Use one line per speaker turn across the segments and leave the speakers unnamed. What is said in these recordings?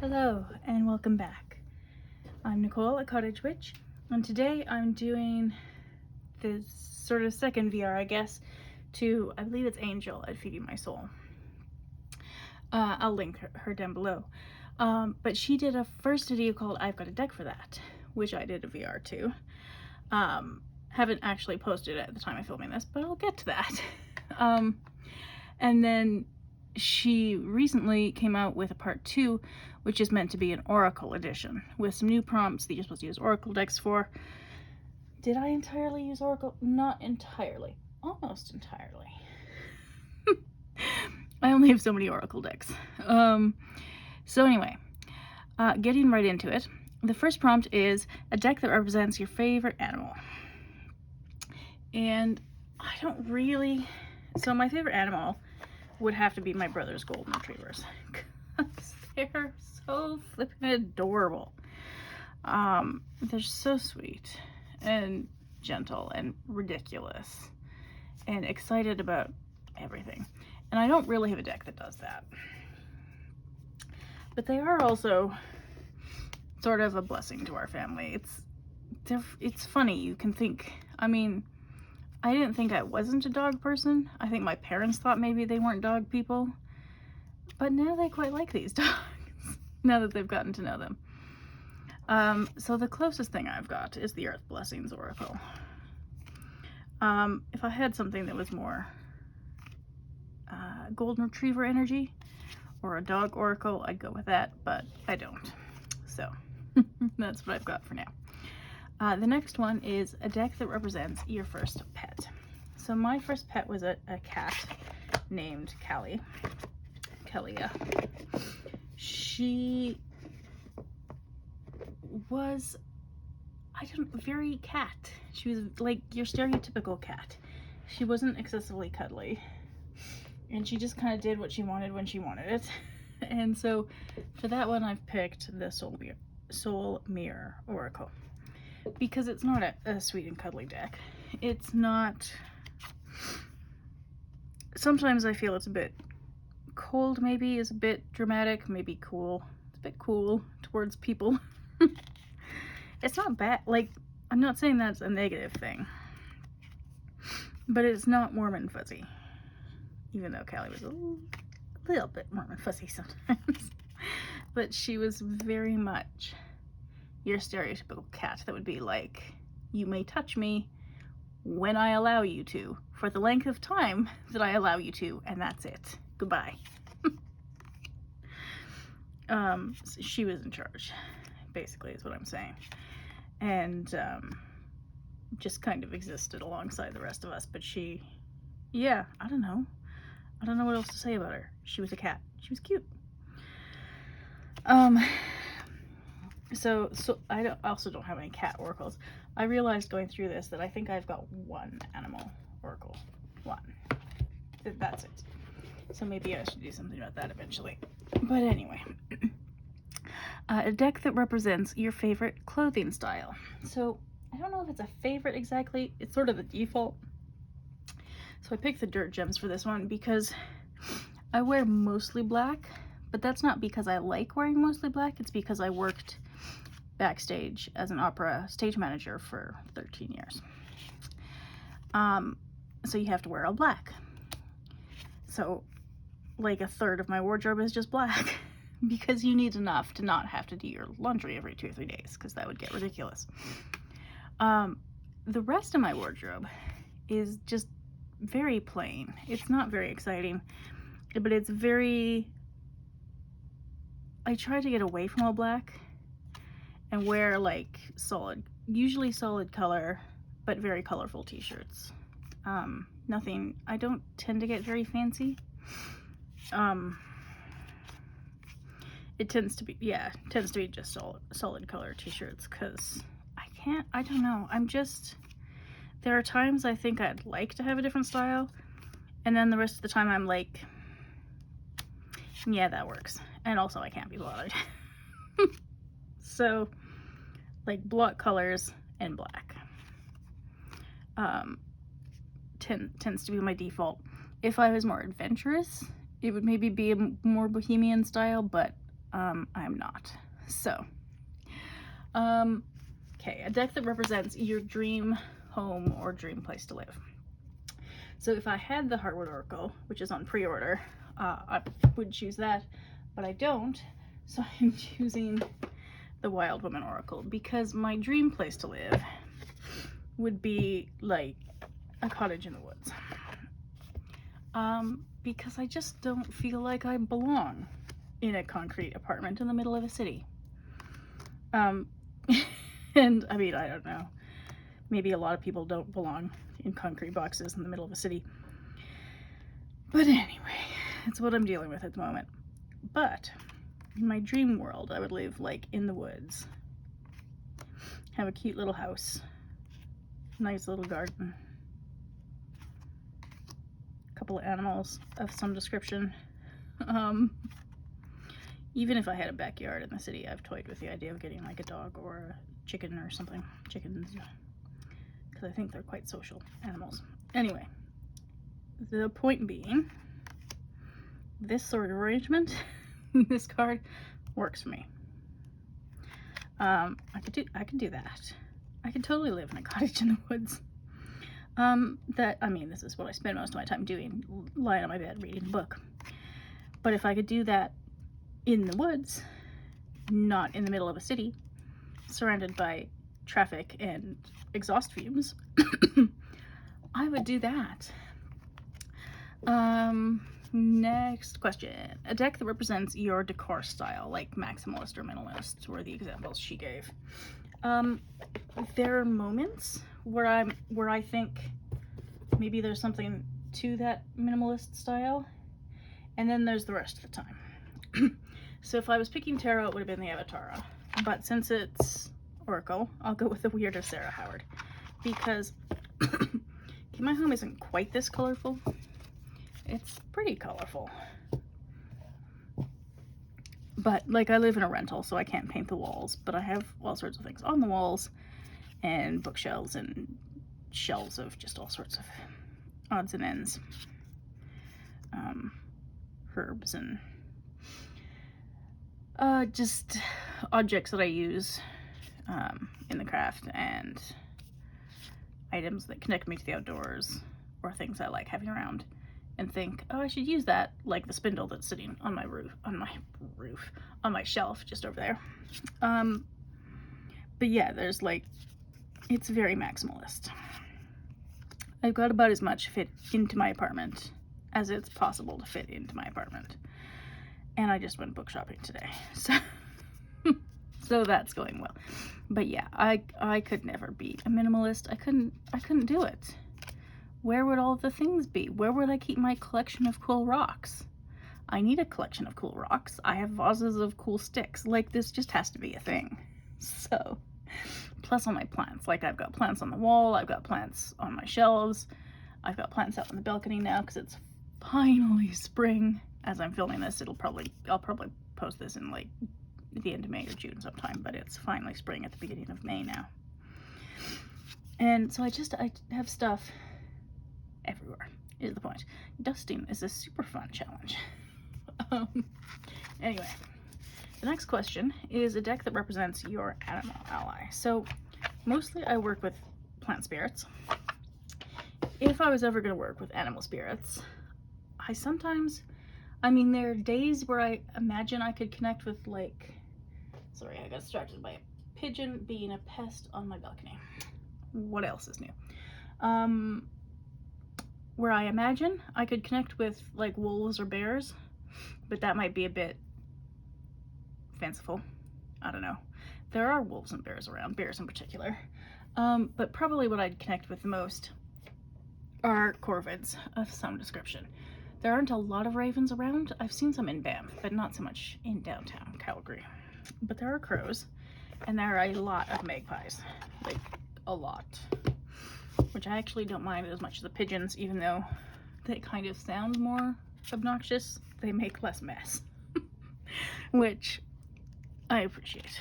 Hello and welcome back. I'm Nicole at Cottage Witch, and today I'm doing this sort of second VR, I guess, to, I believe it's Angel at Feeding My Soul. I'll link her down below. But she did a first video called I've Got a Deck for That, which I did a VR to. Haven't actually posted it at the time of filming this, but I'll get to that. And then she recently came out with a part 2, which is meant to be an Oracle edition with some new prompts that you're supposed to use Oracle decks for. Did I entirely use Oracle? Not entirely. Almost entirely. I only have so many Oracle decks. So anyway, getting right into it. The first prompt is a deck that represents your favorite animal. And I don't really... So my favorite animal would have to be my brother's golden retrievers. Because they're so flippin' adorable. They're so sweet and gentle and ridiculous and excited about everything. And I don't really have a deck that does that. But they are also sort of a blessing to our family. It's funny, you can think, I mean, I didn't think I wasn't a dog person. I think my parents thought maybe they weren't dog people. But now they quite like these dogs, now that they've gotten to know them. So the closest thing I've got is the Earth Blessings Oracle. If I had something that was more golden retriever energy or a dog oracle, I'd go with that, but I don't. So that's what I've got for now. The next one is a deck that represents your first pet. So my first pet was a cat named Callie. Kalia. She was, very cat. She was like your stereotypical cat. She wasn't excessively cuddly. And she just kind of did what she wanted when she wanted it. And so for that one, I've picked the Soul Mirror Oracle. Because it's not a sweet and cuddly deck. It's not... Sometimes I feel it's a bit cold, maybe, is a bit dramatic, maybe cool. It's a bit cool towards people. It's not bad, like, I'm not saying that's a negative thing. But it's not warm and fuzzy. Even though Callie was a little bit warm and fuzzy sometimes. But she was very much your stereotypical cat that would be like, you may touch me when I allow you to, for the length of time that I allow you to, and that's it. Goodbye. So she was in charge, basically, is what I'm saying. And just kind of existed alongside the rest of us. But she, yeah, I don't know what else to say about her. She was a cat. She was cute. So I also don't have any cat oracles. I realized going through this that I think I've got one animal oracle. One. That's it. So maybe I should do something about that eventually. But anyway. A deck that represents your favorite clothing style. So I don't know if it's a favorite exactly. It's sort of the default. So I picked the Dirt Gems for this one because I wear mostly black. But that's not because I like wearing mostly black. It's because I worked backstage as an opera stage manager for 13 years. So you have to wear all black. So like a third of my wardrobe is just black because you need enough to not have to do your laundry every 2 or 3 days because that would get ridiculous. The rest of my wardrobe is just very plain. It's not very exciting, but it's very... I try to get away from all black and wear like usually solid color, but very colorful t-shirts. Nothing, I don't tend to get very fancy. It tends to be just solid color t-shirts because I don't know, there are times I think I'd like to have a different style, and then the rest of the time I'm like, yeah, that works. And also I can't be bothered. So, like block colors and black tends to be my default. If I was more adventurous, it would maybe be a more bohemian style, but I am not. So, okay, a deck that represents your dream home or dream place to live. So if I had the Heartwood Oracle, which is on pre-order, I would choose that, but I don't, so I'm choosing the Wild Woman Oracle, because my dream place to live would be like a cottage in the woods. Because I just don't feel like I belong in a concrete apartment in the middle of a city. And I mean, I don't know, maybe a lot of people don't belong in concrete boxes in the middle of a city, but anyway, it's what I'm dealing with at the moment. But in my dream world, I would live like in the woods, have a cute little house, nice little garden, a couple of animals of some description. Even if I had a backyard in the city, I've toyed with the idea of getting like a dog or a chicken or something. Chickens, because I think they're quite social animals. Anyway, the point being, this sort of arrangement, this card, works for me. I could do that. I could totally live in a cottage in the woods. I mean, this is what I spend most of my time doing, lying on my bed reading a book. But if I could do that in the woods, not in the middle of a city, surrounded by traffic and exhaust fumes, I would do that. Next question. A deck that represents your decor style, like maximalist or minimalist, were the examples she gave. There are moments where I think maybe there's something to that minimalist style, and then there's the rest of the time. So if I was picking tarot, it would have been the Avatara, but since it's Oracle, I'll go with the weirder Sarah Howard, because my home isn't quite this colorful. It's pretty colorful, but like I live in a rental, so I can't paint the walls, but I have all sorts of things on the walls and bookshelves and shelves of just all sorts of odds and ends, herbs and just objects that I use in the craft, and items that connect me to the outdoors, or things I like having around and think, oh, I should use that, like the spindle that's sitting on my on my shelf just over there. But yeah, there's like, it's very maximalist. I've got about as much fit into my apartment as it's possible to fit into my apartment. And I just went book shopping today, so so that's going well. But yeah, I could never be a minimalist. I couldn't do it. Where would all the things be? Where would I keep my collection of cool rocks? I need a collection of cool rocks. I have vases of cool sticks. Like, this just has to be a thing. So, plus all my plants. Like, I've got plants on the wall, I've got plants on my shelves, I've got plants out on the balcony now because it's finally spring. As I'm filming this, I'll probably post this in like the end of May or June sometime, but it's finally spring at the beginning of May now. And so I have stuff everywhere, is the point. Dusting is a super fun challenge. Anyway, the next question is a deck that represents your animal ally. So mostly I work with plant spirits. If I was ever going to work with animal spirits, I mean, there are days where I imagine I could connect with, like, sorry, I got distracted by a pigeon being a pest on my balcony. What else is new? Where I imagine I could connect with, like, wolves or bears, but that might be a bit fanciful. I don't know. There are wolves and bears around, bears in particular. But probably what I'd connect with the most are corvids of some description. There aren't a lot of ravens around. I've seen some in Banff, but not so much in downtown Calgary. But there are crows, and there are a lot of magpies. Like, a lot. Which I actually don't mind as much as the pigeons, even though they kind of sound more obnoxious. They make less mess. Which I appreciate.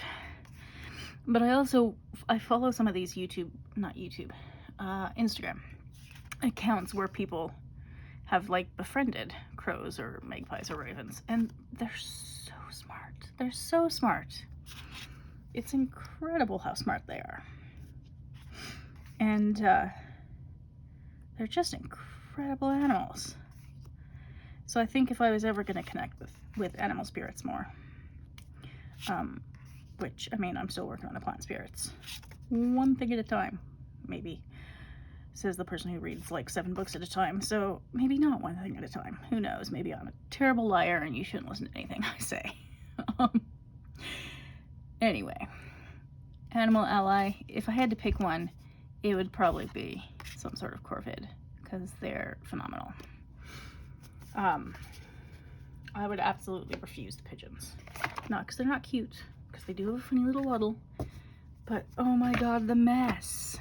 But I follow some of these Instagram accounts where people have, like, befriended crows or magpies or ravens, and they're so smart. They're so smart. It's incredible how smart they are. And they're just incredible animals. So I think if I was ever going to connect with animal spirits more, which, I mean, I'm still working on the plant spirits, one thing at a time, maybe, says the person who reads like 7 books at a time. So maybe not one thing at a time. Who knows? Maybe I'm a terrible liar and you shouldn't listen to anything I say. Anyway, animal ally, if I had to pick one, it would probably be some sort of corvid, because they're phenomenal. I would absolutely refuse the pigeons. Not because they're not cute, because they do have a funny little waddle, but oh my god, the mess.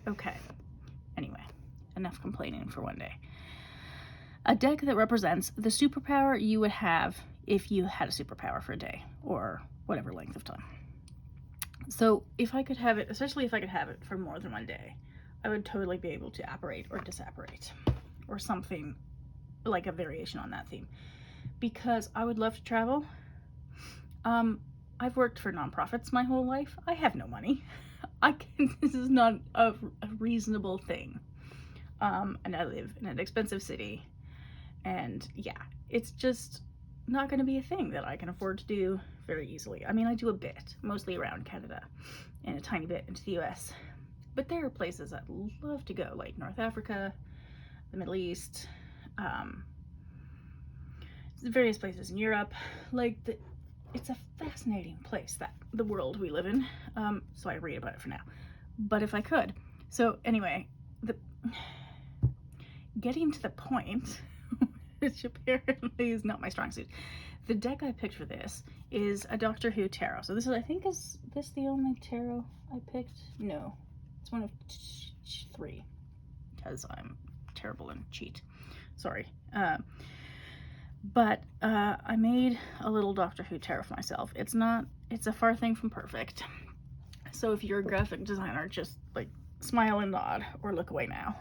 Okay, anyway, enough complaining for one day. A deck that represents the superpower you would have if you had a superpower for a day, or whatever length of time. So if I could have it, especially if I could have it for more than one day, I would totally be able to apparate or disapparate, or something like a variation on that theme, because I would love to travel. I've worked for nonprofits my whole life. I have no money. This is not a reasonable thing. And I live in an expensive city, and yeah, it's just not going to be a thing that I can afford to do very easily. I mean, I do a bit, mostly around Canada, and a tiny bit into the US, but there are places I'd love to go, like North Africa, the Middle East, various places in Europe. Like, it's a fascinating place, that the world we live in. So I read about it for now, but if I could. So anyway, getting to the point, which apparently is not my strong suit. The deck I picked for this is a Doctor Who tarot. So this is, I think, is this the only tarot I picked? No, it's one of 3, because I'm terrible and cheat. Sorry. But I made a little Doctor Who tarot for myself. It's a far thing from perfect. So if you're a graphic designer, just like smile and nod or look away now.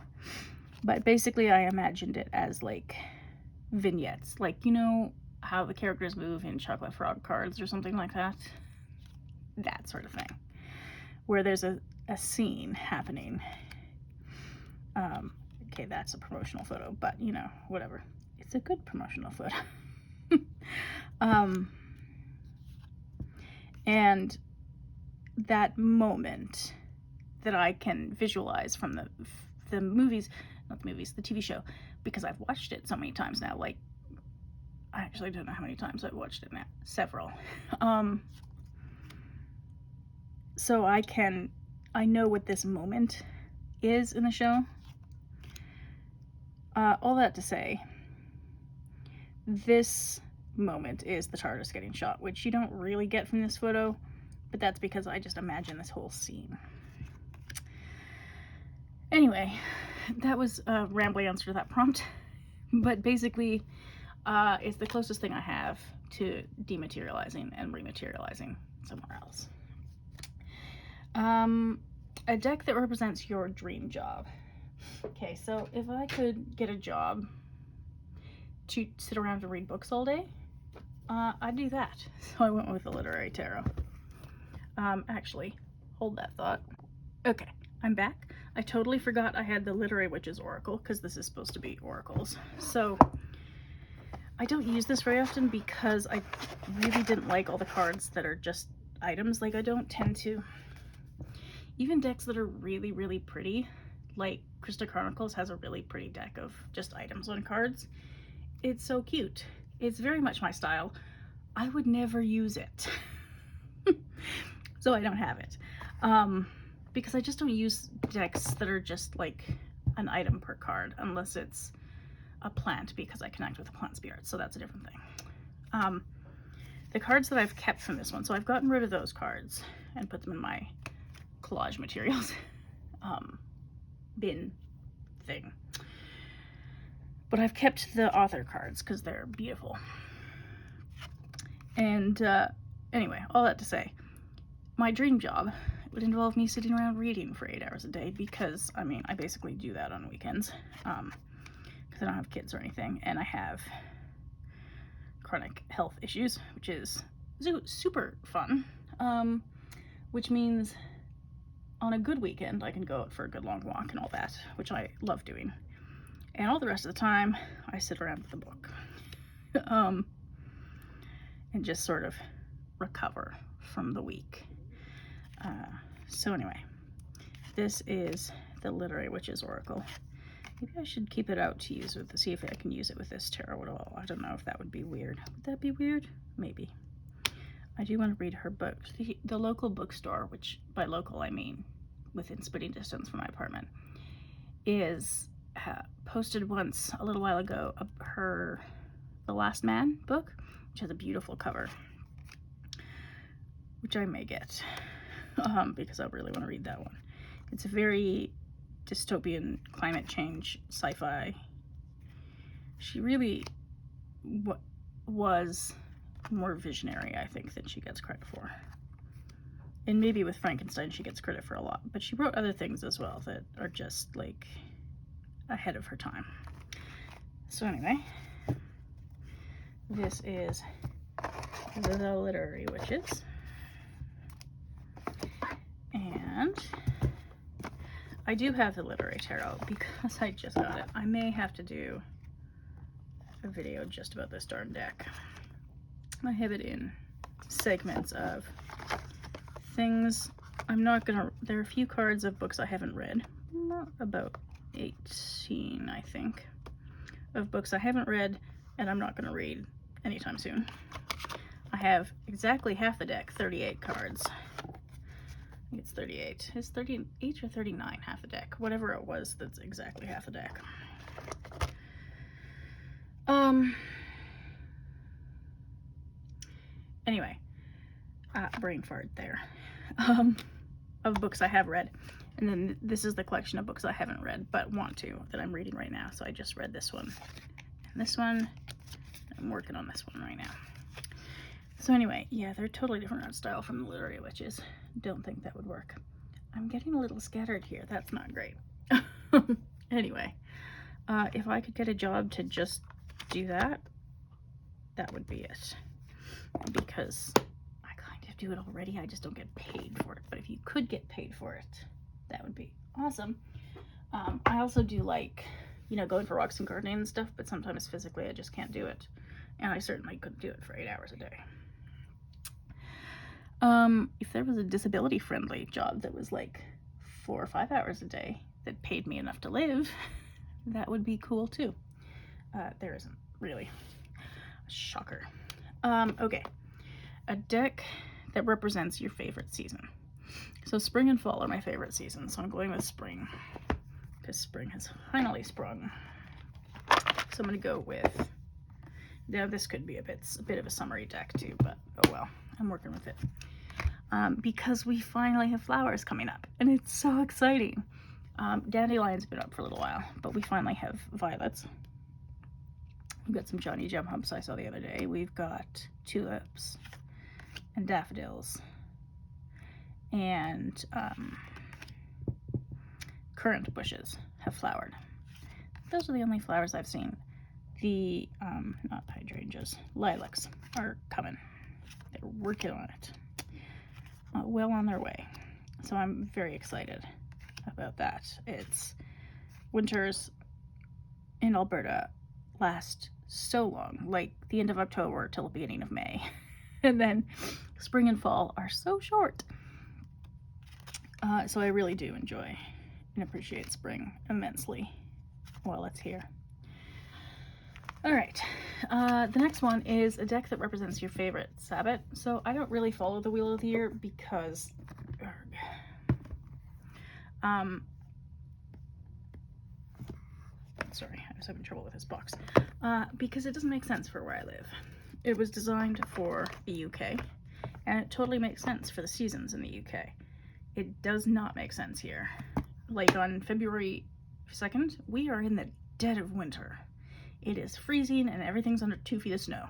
But basically I imagined it as like vignettes, like, you know how the characters move in Chocolate Frog cards or something like that? That sort of thing, where there's a scene happening. Okay, that's a promotional photo, but you know, whatever. It's a good promotional photo. And that moment that I can visualize from the movies, not the movies, the TV show, because I've watched it so many times now. Like, I actually don't know how many times I've watched it now. Several. So I know what this moment is in the show. All that to say, this moment is the TARDIS getting shot, which you don't really get from this photo, but that's because I just imagine this whole scene. Anyway, that was a rambly answer to that prompt, but basically it's the closest thing I have to dematerializing and rematerializing somewhere else. A deck that represents your dream job. Okay, so if I could get a job to sit around and read books all day, I'd do that. So I went with the literary tarot. Actually, hold that thought. Okay, I'm back. I totally forgot I had the Literary Witches Oracle, because this is supposed to be oracles. So I don't use this very often because I really didn't like all the cards that are just items. Like, I don't tend to, even decks that are really, really pretty, like Crystal Chronicles has a really pretty deck of just items on cards. It's so cute. It's very much my style. I would never use it. So I don't have it. Because I just don't use decks that are just like an item per card, unless it's a plant, because I connect with the plant spirits, so that's a different thing. The cards that I've kept from this one, so I've gotten rid of those cards and put them in my collage materials bin thing. But I've kept the author cards because they're beautiful. And anyway, all that to say, my dream job would involve me sitting around reading for 8 hours a day, because, I mean, I basically do that on weekends. Because because I don't have kids or anything, and I have chronic health issues, which is super fun, which means on a good weekend I can go out for a good long walk and all that, which I love doing, and all the rest of the time I sit around with a book and just sort of recover from the week. So anyway, this is the Literary Witches Oracle. Maybe I should keep it out to use with, see if I can use it with this tarot at all. I don't know if that would be weird. Would that be weird? Maybe. I do want to read her books. The local bookstore, which by local I mean within spitting distance from my apartment, is posted once a little while ago her The Last Man book, which has a beautiful cover, which I may get because I really want to read that one. It's a very dystopian climate change sci-fi. She really was more visionary, I think, than she gets credit for. And maybe with Frankenstein she gets credit for a lot, but she wrote other things as well that are just like ahead of her time. So anyway, this is the Literary Witches, and I do have the Literary Tarot because I just got it. I may have to do a video just about this darn deck. I have it in segments of things I'm not gonna, there are a few cards of books I haven't read, about 18 I think, of books I haven't read and I'm not gonna read anytime soon. I have exactly half the deck, 38 cards. I think it's 38. It's 38 or 39, half the deck. Whatever it was, that's exactly half the deck. Anyway, brain fart there. Of books I have read. And then this is the collection of books I haven't read, but want to, that I'm reading right now. So I just read this one and this one. I'm working on this one right now. So anyway, yeah, they're totally different art style from the Literary Witches. Don't think that would work. I'm getting a little scattered here. That's not great. Anyway, if I could get a job to just do that, that would be it. Because I kind of do it already. I just don't get paid for it. But if you could get paid for it, that would be awesome. I also do like, you know, going for walks and gardening and stuff, but sometimes physically I just can't do it. And I certainly couldn't do it for 8 hours a day. If there was a disability-friendly job that was like 4 or 5 hours a day that paid me enough to live, that would be cool too. There isn't really. Shocker. Okay. A deck that represents your favorite season. So spring and fall are my favorite seasons, so I'm going with spring because spring has finally sprung. So I'm going to go with, now this could be a bit of a summery deck too, but oh well, I'm working with it. Because we finally have flowers coming up and it's so exciting. Dandelion's been up for a little while, but we finally have violets. We've got some Johnny Jump Humps I saw the other day. We've got tulips and daffodils and currant bushes have flowered. Those are the only flowers I've seen. The, not hydrangeas, lilacs are coming. They're working on it. Well on their way. So I'm very excited about that. It's winters in Alberta last so long, like the end of October till the beginning of May. And then spring and fall are so short. So I really do enjoy and appreciate spring immensely while it's here. All right, the next one is a deck that represents your favorite Sabbath. So I don't really follow the Wheel of the Year because, sorry, I was having trouble with this box, because it doesn't make sense for where I live. It was designed for the UK, and it totally makes sense for the seasons in the UK. It does not make sense here. Like on February 2nd, we are in the dead of winter. It is freezing and everything's under 2 feet of snow.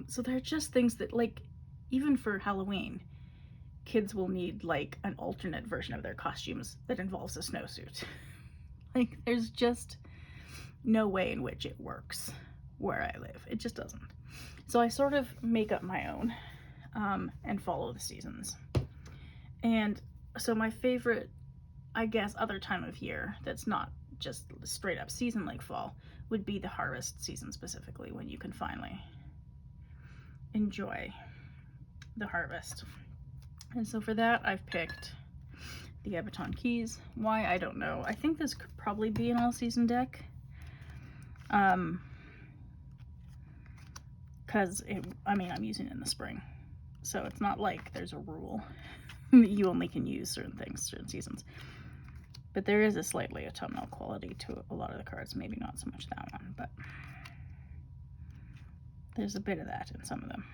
So there are just things that, like, even for Halloween, kids will need like an alternate version of their costumes that involves a snowsuit. Like, there's just no way in which it works where I live. It just doesn't. So I sort of make up my own and follow the seasons. And so my favorite, I guess, other time of year that's not just straight up season like fall would be the harvest season, specifically when you can finally enjoy the harvest. And so for that, I've picked the Abaton Keys. Why, I don't know. I think this could probably be an all-season deck. Because, I'm using it in the spring. So it's not like there's a rule that you only can use certain things, certain seasons. But there is a slightly autumnal quality to a lot of the cards. Maybe not so much that one, but there's a bit of that in some of them.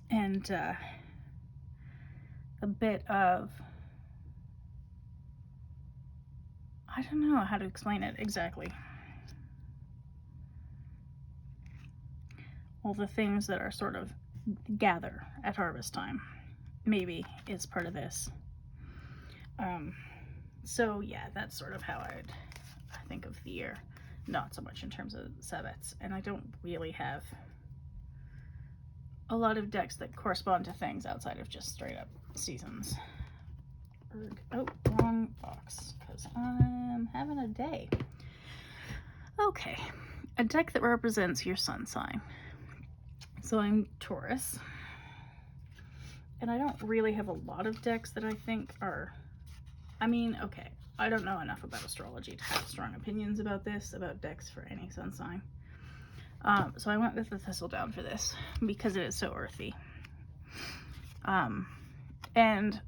And a bit of, I don't know how to explain it exactly. All the things that are sort of gather at harvest time, maybe is part of this. So yeah, that's sort of how I think of the year. Not so much in terms of Sabbats, and I don't really have a lot of decks that correspond to things outside of just straight up seasons. Oh, wrong box, because I'm having a day. Okay, a deck that represents your sun sign. So I'm Taurus, and I don't really have a lot of decks that I think are, okay, I don't know enough about astrology to have strong opinions about this, about decks for any sun sign. So I went with the Thistledown for this because it is so earthy. And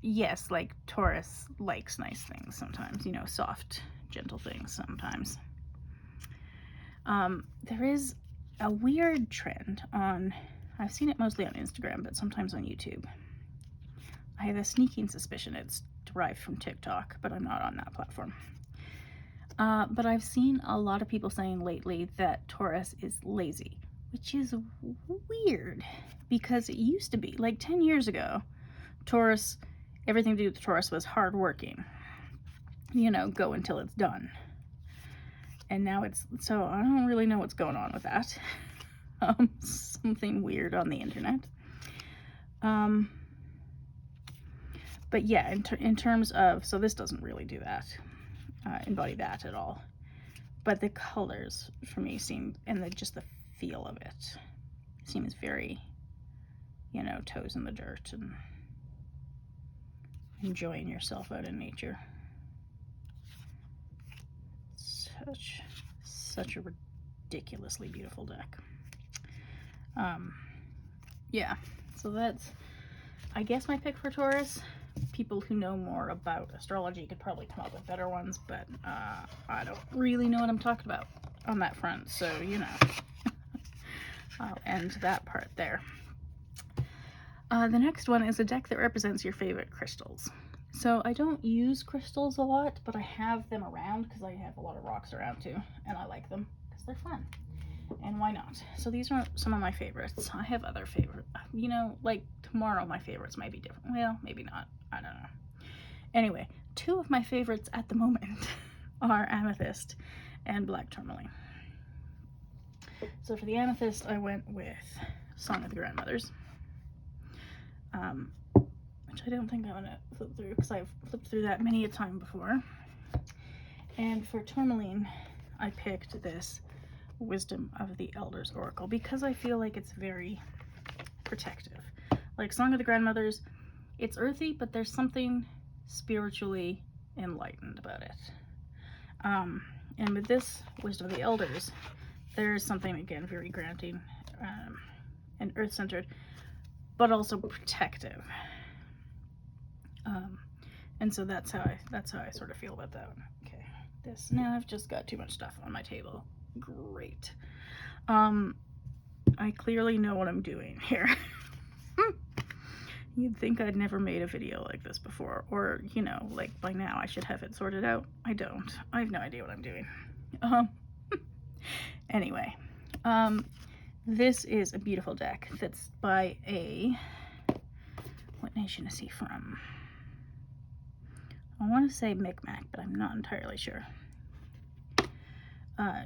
yes, like Taurus likes nice things sometimes, soft, gentle things sometimes. There is a weird trend on, I've seen it mostly on Instagram, but sometimes on YouTube. I have a sneaking suspicion it's derived from TikTok, but I'm not on that platform. But I've seen a lot of people saying lately that Taurus is lazy, which is weird because it used to be, like 10 years ago, Taurus, everything to do with Taurus was hardworking. Go until it's done. And now so I don't really know what's going on with that. Something weird on the internet. But yeah, in terms of, so this doesn't really do that, embody that at all. But the colors for me seem, and just the feel of it seems very, toes in the dirt and enjoying yourself out in nature. Such a ridiculously beautiful deck. Yeah, so that's, I guess, my pick for Taurus. People who know more about astrology could probably come up with better ones, but I don't really know what I'm talking about on that front, so I'll end that part there. The next one is a deck that represents your favorite crystals. So I don't use crystals a lot, but I have them around because I have a lot of rocks around too, and I like them because they're fun. And why not? So these are some of my favorites. I have other favorites. Like tomorrow my favorites might be different. Well, maybe not. I don't know. Anyway, two of my favorites at the moment are Amethyst and Black Tourmaline. So for the Amethyst, I went with Song of the Grandmothers. Which I don't think I'm going to flip through because I've flipped through that many a time before. And for Tourmaline, I picked this Wisdom of the Elders Oracle because I feel like it's very protective. Like Song of the Grandmothers, it's earthy, but there's something spiritually enlightened about it. And with this Wisdom of the Elders, there's something, again, very grounding and earth-centered, but also protective. And so that's how I sort of feel about that one. Okay, this, now I've just got too much stuff on my table. Great. I clearly know what I'm doing here. You'd think I'd never made a video like this before, or, like by now I should have it sorted out. I don't. I have no idea what I'm doing. Anyway, this is a beautiful deck that's by what nation is he from? I want to say Micmac, but I'm not entirely sure.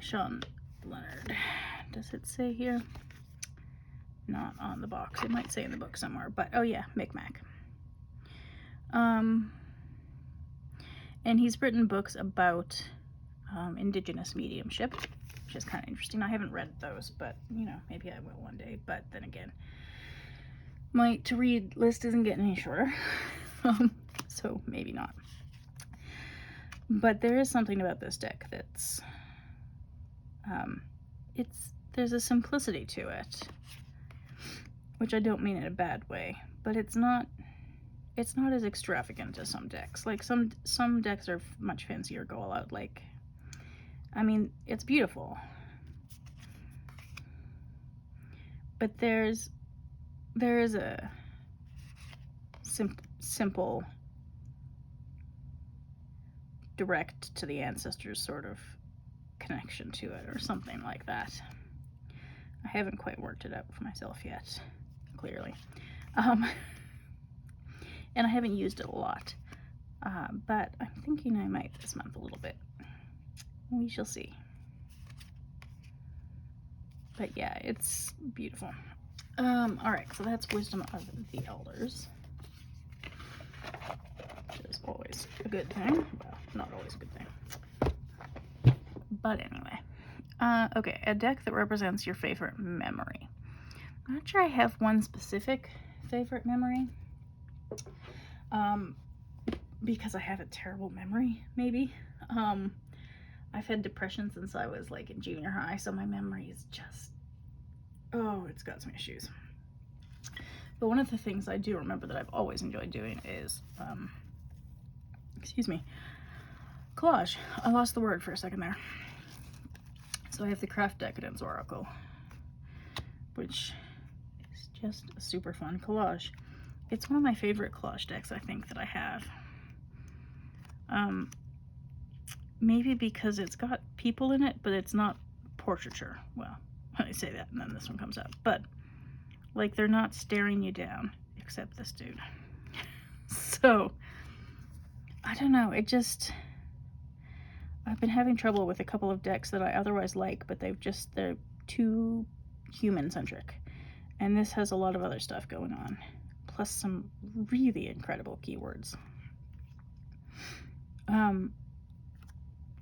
Sean Leonard. Does it say here? Not on the box. It might say in the book somewhere, but oh yeah, Micmac. And he's written books about indigenous mediumship, which is kind of interesting. I haven't read those, but you know, maybe I will one day. But then again, my to read list isn't getting any shorter, so maybe not. But there is something about this deck that's there's a simplicity to it, which I don't mean in a bad way, but it's not as extravagant as some decks. Like some decks are much fancier, go all out. Like, I mean, it's beautiful, but there is a simple, direct to the ancestors sort of connection to it, or something like that. I haven't quite worked it out for myself yet, clearly. And I haven't used it a lot, but I'm thinking I might this month a little bit. We shall see. But yeah, it's beautiful. Alright, so that's Wisdom of the Elders, which is always a good thing. Well, not always a good thing. But anyway. Okay, a deck that represents your favorite memory. I'm not sure I have one specific favorite memory. Because I have a terrible memory, maybe. I've had depression since I was like in junior high, so my memory is just, oh, it's got some issues. But one of the things I do remember that I've always enjoyed doing is, collage. I lost the word for a second there. So I have the Craft Decadence Oracle, which is just a super fun collage. It's one of my favorite collage decks, I think, that I have. Maybe because it's got people in it, but it's not portraiture. Well, I say that and then this one comes up. But, like, they're not staring you down, except this dude. So, I don't know, it just... I've been having trouble with a couple of decks that I otherwise like, but they're too human-centric. And this has a lot of other stuff going on, plus some really incredible keywords.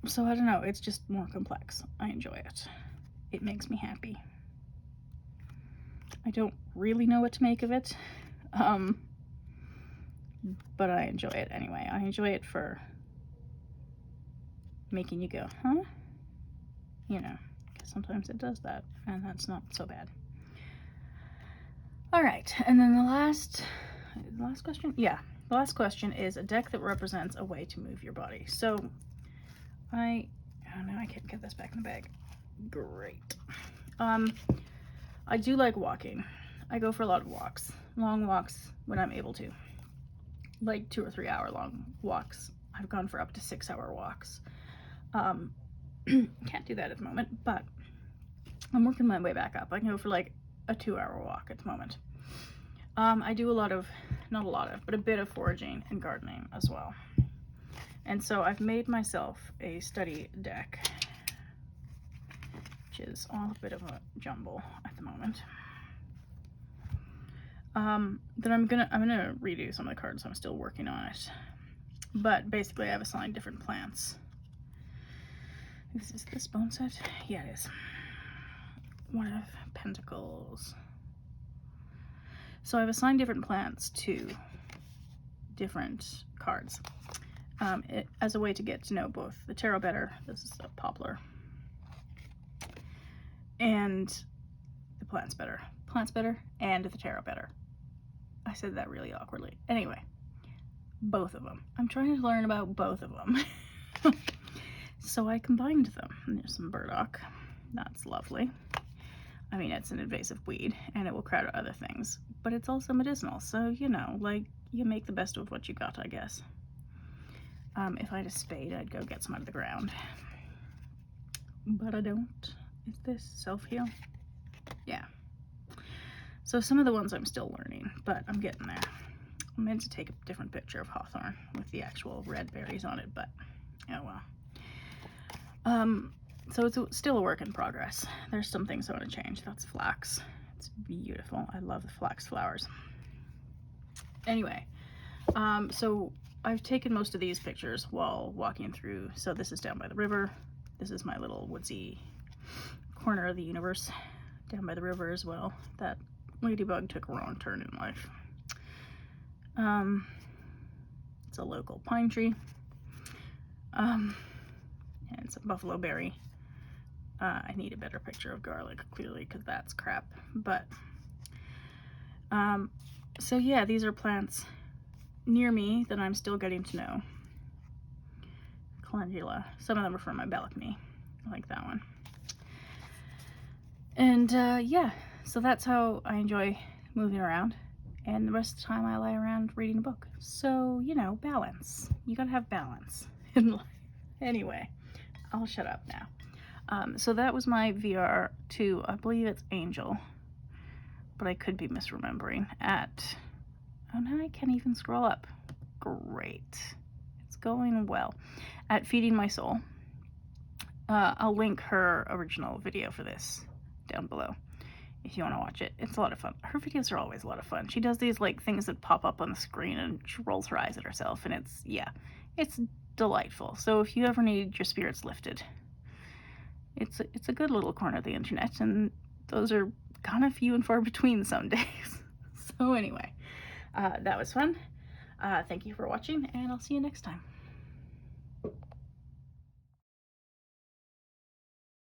So I don't know, it's just more complex. I enjoy it. It makes me happy. I don't really know what to make of it, but I enjoy it anyway. I enjoy it for making you go, huh? You know, because sometimes it does that, and that's not so bad. Alright, and then the last question? Yeah, the last question is a deck that represents a way to move your body. So, oh no, I can't get this back in the bag. Great. I do like walking. I go for a lot of walks. Long walks when I'm able to. Like 2 or 3 hour long walks. I've gone for up to 6 hour walks. Can't do that at the moment, but I'm working my way back up. I can go for like a 2 hour walk at the moment. I do a bit of foraging and gardening as well. And so I've made myself a study deck, which is all a bit of a jumble at the moment. Then I'm gonna redo some of the cards. I'm still working on it. But basically I've assigned different plants. Is this bone set? Yeah, it is. One of Pentacles. So I've assigned different plants to different cards as a way to get to know both the tarot better. This is a poplar. And the plants better. Plants better and the tarot better. I said that really awkwardly. Anyway, both of them. I'm trying to learn about both of them. So I combined them. And there's some burdock. That's lovely. I mean, it's an invasive weed and it will crowd out other things, but it's also medicinal. So, you know, like, you make the best of what you got, I guess. If I had a spade, I'd go get some out of the ground. But I don't. Is this self-heal? Yeah. So some of the ones I'm still learning, but I'm getting there. I meant to take a different picture of hawthorn with the actual red berries on it, but oh well. So it's still a work in progress. There's some things I want to change. That's flax. It's beautiful. I love the flax flowers. Anyway, so I've taken most of these pictures while walking through. So this is down by the river. This is my little woodsy corner of the universe down by the river as well. That ladybug took a wrong turn in life. It's a local pine tree. And some buffalo berry. I need a better picture of garlic, clearly, because that's crap. But, so yeah, these are plants near me that I'm still getting to know. Calendula. Some of them are from my balcony. I like that one. And, yeah, so that's how I enjoy moving around. And the rest of the time I lie around reading a book. So, you know, balance. You gotta have balance in life. Anyway, I'll shut up now. So that was my VR to, I believe it's Angel, but I could be misremembering, at, oh, now I can't even scroll up. Great. It's going well. At Feeding My Soul. I'll link her original video for this down below if you want to watch it. It's a lot of fun. Her videos are always a lot of fun. She does these like things that pop up on the screen and she rolls her eyes at herself, and it's, yeah, it's delightful. So if you ever need your spirits lifted, it's a good little corner of the internet, and those are kind of few and far between some days. So anyway, that was fun. Thank you for watching, and I'll see you next time.